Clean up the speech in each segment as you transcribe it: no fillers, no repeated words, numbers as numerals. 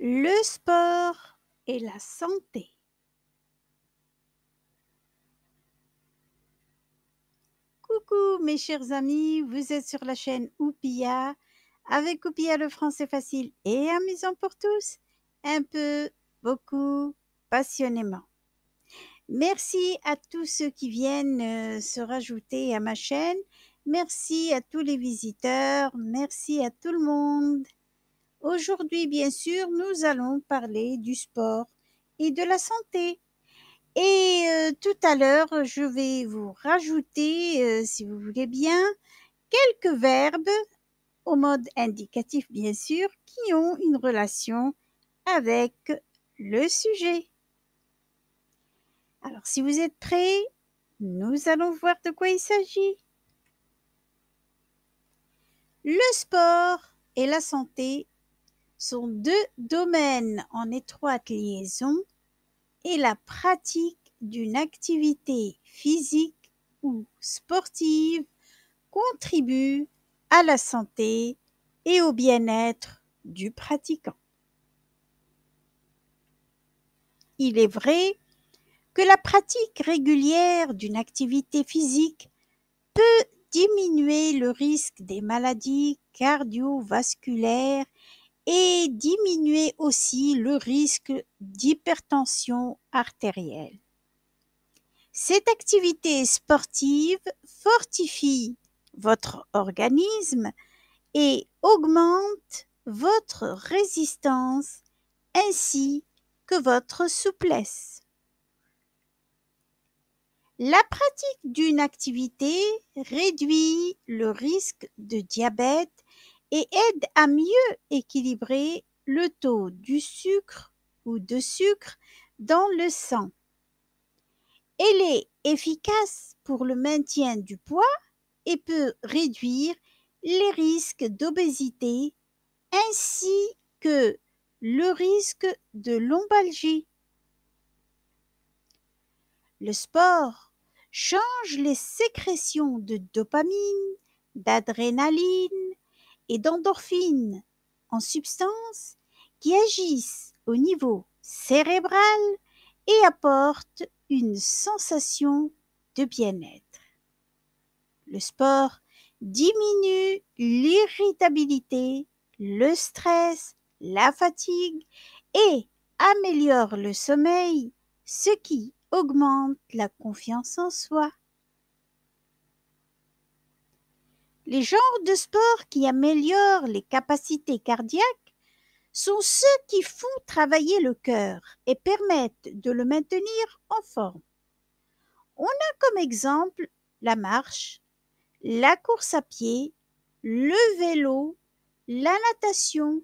Le sport et la santé. Coucou mes chers amis, vous êtes sur la chaîne Oupia, avec Oupia le français facile et amusant pour tous, un peu, beaucoup, passionnément. Merci à tous ceux qui viennent se rajouter à ma chaîne, merci à tous les visiteurs, merci à tout le monde. Aujourd'hui, bien sûr, nous allons parler du sport et de la santé. Et tout à l'heure, je vais vous rajouter, si vous voulez bien, quelques verbes au mode indicatif, bien sûr, qui ont une relation avec le sujet. Alors, si vous êtes prêts, nous allons voir de quoi il s'agit. Le sport et la santé sont deux domaines en étroite liaison et la pratique d'une activité physique ou sportive contribue à la santé et au bien-être du pratiquant. Il est vrai que la pratique régulière d'une activité physique peut diminuer le risque des maladies cardiovasculaires et diminuer aussi le risque d'hypertension artérielle. Cette activité sportive fortifie votre organisme et augmente votre résistance ainsi que votre souplesse. La pratique d'une activité réduit le risque de diabète et aide à mieux équilibrer le taux du sucre ou de sucre dans le sang. Elle est efficace pour le maintien du poids et peut réduire les risques d'obésité ainsi que le risque de lombalgie. Le sport change les sécrétions de dopamine, d'adrénaline et d'endorphine en substances qui agissent au niveau cérébral et apportent une sensation de bien-être. Le sport diminue l'irritabilité, le stress, la fatigue et améliore le sommeil, ce qui augmente la confiance en soi. Les genres de sport qui améliorent les capacités cardiaques sont ceux qui font travailler le cœur et permettent de le maintenir en forme. On a comme exemple la marche, la course à pied, le vélo, la natation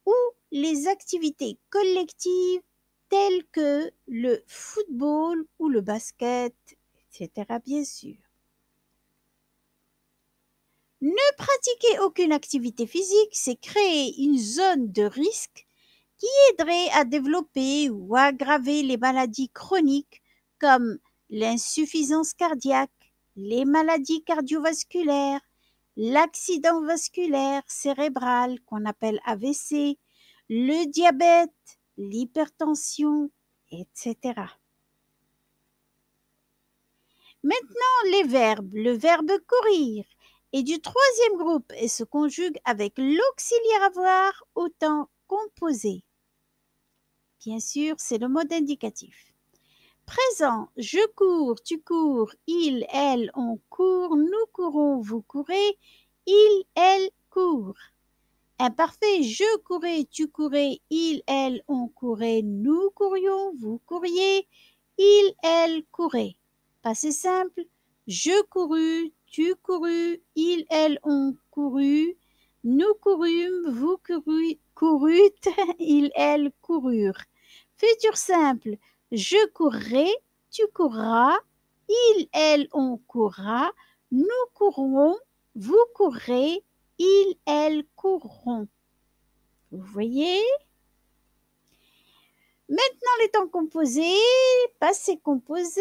ou les activités collectives telles que le football ou le basket, etc. bien sûr. Ne pratiquer aucune activité physique, c'est créer une zone de risque qui aiderait à développer ou à aggraver les maladies chroniques comme l'insuffisance cardiaque, les maladies cardiovasculaires, l'accident vasculaire cérébral qu'on appelle AVC, le diabète, l'hypertension, etc. Maintenant, les verbes. Le verbe courir est du troisième groupe et se conjugue avec l'auxiliaire avoir au temps composé. Bien sûr, c'est le mode indicatif. Présent, je cours, tu cours, il, elle, on court, nous courons, vous courez, il, elle, court. Imparfait, je courais, tu courais, il, elle, on courait, nous courions, vous couriez, il, elle, courait. Passé simple, je courus, tu courus, il, elle, on courut, nous courûmes, vous courûtes, il, elle, coururent. Futur simple, je courrai, tu courras, il, elle, on courra, nous courrons, vous courrez, ils, elles courront. Vous voyez? Maintenant les temps composés, passé composé,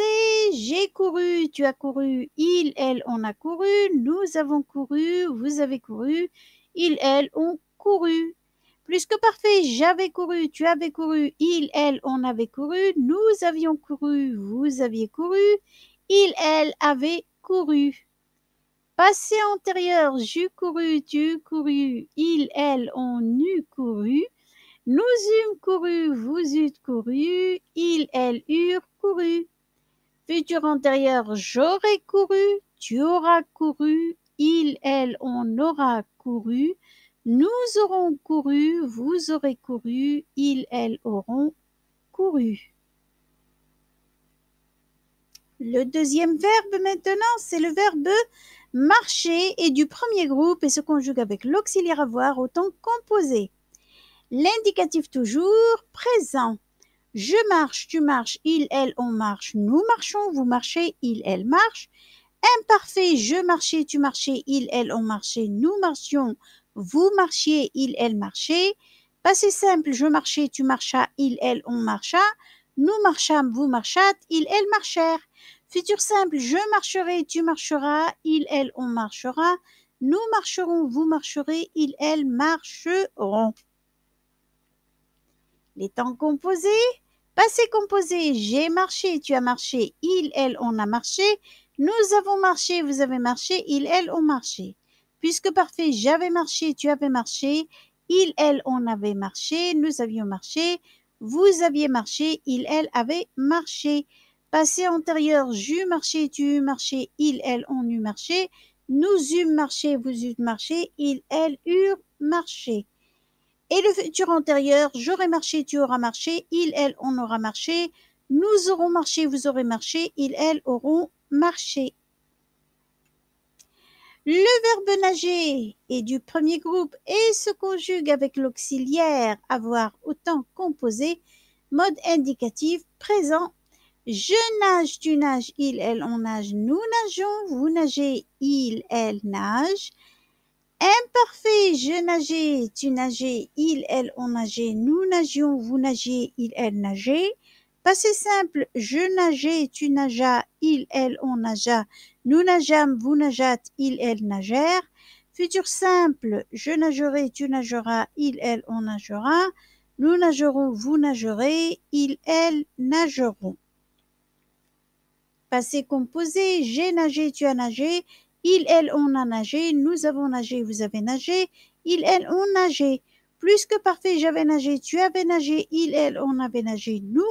j'ai couru, tu as couru, il, elle, on a couru, nous avons couru, vous avez couru, il, elle, ont couru. Plus que parfait, j'avais couru, tu avais couru, il, elle, on avait couru, nous avions couru, vous aviez couru, il, elle avait couru. Passé antérieur, j'eus couru, tu eus couru, il, elle, on eut couru, nous eûmes couru, vous eûtes couru, il, elle eurent couru. Futur antérieur, j'aurais couru, tu auras couru, il, elle, on aura couru, nous aurons couru, vous aurez couru, ils, elles auront couru. Le deuxième verbe maintenant, c'est le verbe marcher et du premier groupe et se conjugue avec l'auxiliaire avoir au temps composé. L'indicatif toujours présent. Je marche, tu marches, il, elle, on marche, nous marchons, vous marchez, il, elle marche. Imparfait, je marchais, tu marchais, il, elle, on marchait, nous marchions, vous marchiez, il, elle marchait. Passé simple, je marchais, tu marchas, il, elle, on marcha, nous marchâmes, vous marchâtes, il, elle marchèrent. Futur simple, je marcherai, tu marcheras, il, elle, on marchera, nous marcherons, vous marcherez, il, elle marcheront. Les temps composés. Passé composé, j'ai marché, tu as marché, il, elle, on a marché, nous avons marché, vous avez marché, il, elle, ont marché. Puisque parfait, j'avais marché, tu avais marché, il, elle, on avait marché, nous avions marché, vous aviez marché, il, elle, avait marché. Passé antérieur, j'eus marché, tu eus marché, il, elle, on eut marché, nous eûmes marché, vous eûtes marché, il, elle, eurent marché. Et le futur antérieur, j'aurai marché, tu auras marché, il, elle, on aura marché, nous aurons marché, vous aurez marché, il, elle auront marché. Le verbe nager est du premier groupe et se conjugue avec l'auxiliaire avoir au temps composé, mode indicatif présent. Je nage, tu nages, il, elle, on nage, nous nageons, vous nagez, il, elle nage. Imparfait, je nageais, tu nageais, il, elle, on nageait, nous nagions, vous nagiez, il, elle nageait. Passé simple, je nageais, tu nageas, il, elle, on nagea, nous nageâmes, vous nageâtes, il, elle nagèrent. Futur simple, je nagerai, tu nageras, il, elle, on nagera, nous nagerons, vous nagerez, il, elle nageront. Passé composé, j'ai nagé, tu as nagé, il, elle, on a nagé, nous avons nagé, vous avez nagé, il, elle, on nageait. Plus que parfait, j'avais nagé, tu avais nagé, il, elle, on avait nagé, nous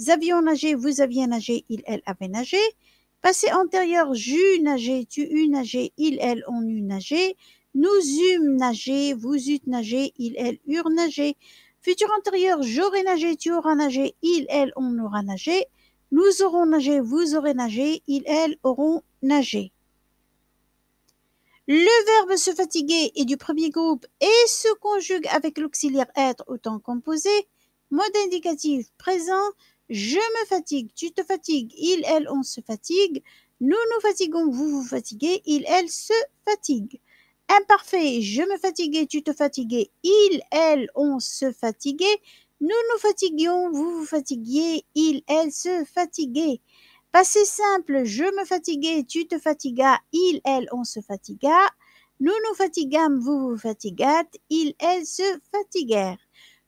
avions nagé, vous aviez nagé, il, elle avait nagé. Passé antérieur, j'eus nagé, tu eus nagé, il, elle, on eut nagé, nous eûmes nagé, vous eûtes nagé, il, elle, eurent nagé. Futur antérieur, j'aurais nagé, tu auras nagé, il, elle, on aura nagé. Nous aurons nagé, vous aurez nagé, ils, elles auront nagé. Le verbe se fatiguer est du premier groupe et se conjugue avec l'auxiliaire être au temps composé. Mode indicatif présent. Je me fatigue, tu te fatigues, il, elle, on se fatigue. Nous nous fatiguons, vous vous fatiguez, il, elle se fatigue. Imparfait, je me fatiguais, tu te fatiguais, il, elle, on se fatiguait. Nous nous fatiguions, vous vous fatiguiez, il, elle se fatiguait. Passé simple, je me fatiguais, tu te fatiguas, il, elle, on se fatigua. Nous nous fatiguâmes, vous vous fatiguâtes, il, elle se fatiguèrent.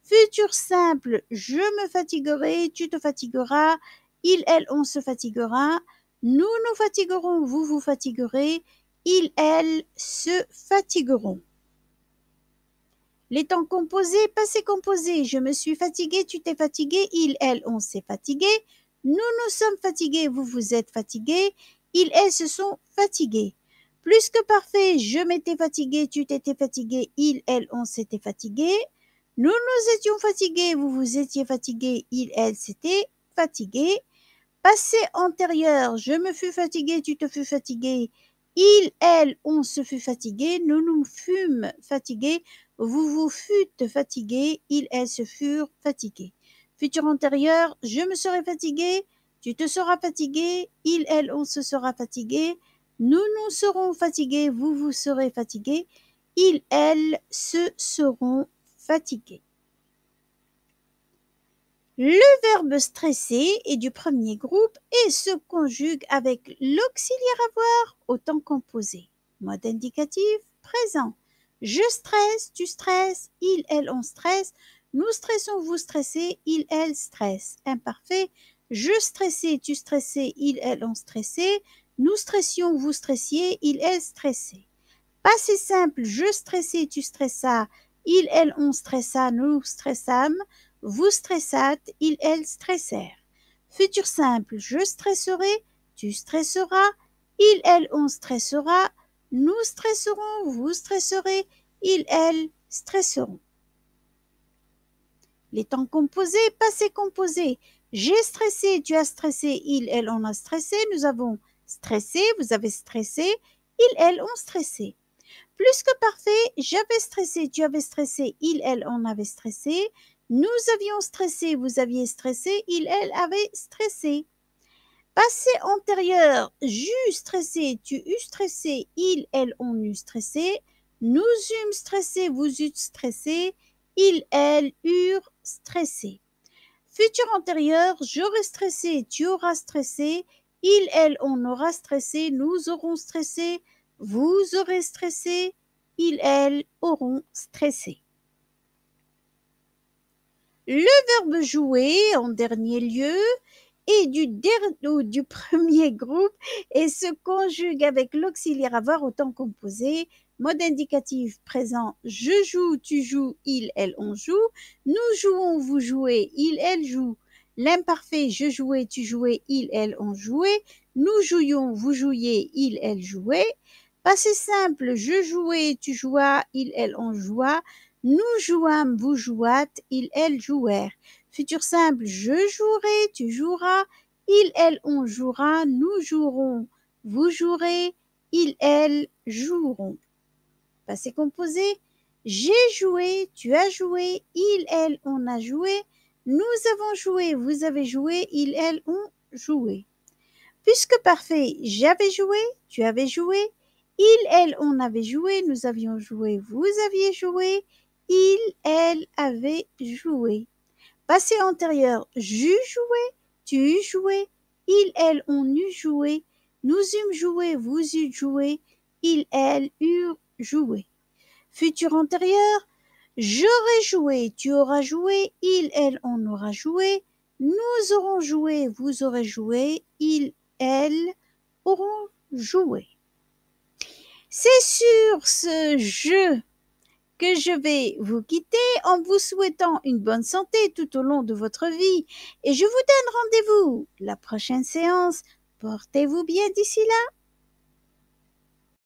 Futur simple, je me fatiguerai, tu te fatigueras, il, elle, on se fatiguera. Nous nous fatiguerons, vous vous fatiguerez, ils, elles se fatigueront. Les temps composés, passé composé, je me suis fatigué, tu t'es fatigué, il, elle, on s'est fatigué. Nous nous sommes fatigués, vous vous êtes fatigués, ils, elles se sont fatigués. Plus que parfait, je m'étais fatigué, tu t'étais fatigué, il, elle, on s'était fatigué. Nous nous étions fatigués, vous vous étiez fatigués, il, elle s'était fatigué. Passé antérieur, je me fus fatigué, tu te fus fatigué, il, elle, on se fut fatigué, nous nous fûmes fatigués, vous vous fûtes fatigués, ils, elles se furent fatigués. Futur antérieur, je me serai fatigué, tu te seras fatigué, il, elle, on se sera fatigué, nous nous serons fatigués, vous vous serez fatigués, ils, elles se seront fatigués. Le verbe stresser est du premier groupe et se conjugue avec l'auxiliaire avoir au temps composé. Mode indicatif présent. Je stresse, tu stresses, il, elle, on stresse. Nous stressons, vous stressez, il, elle stresse. Imparfait. Je stressais, tu stressais, il, elle, on stressait. Nous stressions, vous stressiez, il, elle stressait. Passé simple, je stressais, tu stressas, il, elle, on stressa, nous stressâmes, vous stressâtes, il, elle stressèrent. Futur simple, je stresserai, tu stresseras, il, elle, on stressera, nous stresserons, vous stresserez, il, elle stresseront. Les temps composés, passé composé. J'ai stressé, tu as stressé, il, elle, on a stressé, nous avons stressé, vous avez stressé, il, elle, on stressé. Plus que parfait, j'avais stressé, tu avais stressé, il, elle, on avait stressé. Nous avions stressé, vous aviez stressé, il, elle avait stressé. Passé antérieur, j'eus stressé, tu eus stressé, il, elle, on eut stressé. Nous eûmes stressé, vous eûtes stressé, il, elle, eurent stressé. Futur antérieur, j'aurais stressé, tu auras stressé, il, elle, on aura stressé, nous aurons stressé, vous aurez stressé, il, elle auront stressé. Le verbe jouer en dernier lieu est du premier groupe et se conjugue avec l'auxiliaire avoir au temps composé. Mode indicatif présent, je joue, tu joues, il, elle, on joue. Nous jouons, vous jouez, il, elle joue. L'imparfait, je jouais, tu jouais, il, elle, on jouait. Nous jouions, vous jouiez, il, elle jouait. Passé simple, je jouais, tu jouas, il, elle, on joua. Nous jouâmes, vous jouâtes, il, elle jouèrent. Futur simple, je jouerai, tu joueras, il, elle, on jouera, nous jouerons, vous jouerez, il, elle joueront. Passé composé, j'ai joué, tu as joué, il, elle, on a joué, nous avons joué, vous avez joué, il, elle, ont joué. Puisque parfait, j'avais joué, tu avais joué, il, elle, on avait joué, nous avions joué, vous aviez joué, il, elle avait joué. Passé antérieur, j'eus joué, tu eus joué, il, elle, on eut joué, nous eûmes joué, vous eûtes joué, il, elle, eurent joué. Futur antérieur, j'aurais joué, tu auras joué, il, elle, on aura joué, nous aurons joué, vous aurez joué, il, elle auront joué. C'est sur ce jeu que je vais vous quitter en vous souhaitant une bonne santé tout au long de votre vie et je vous donne rendez-vous la prochaine séance. Portez-vous bien d'ici là.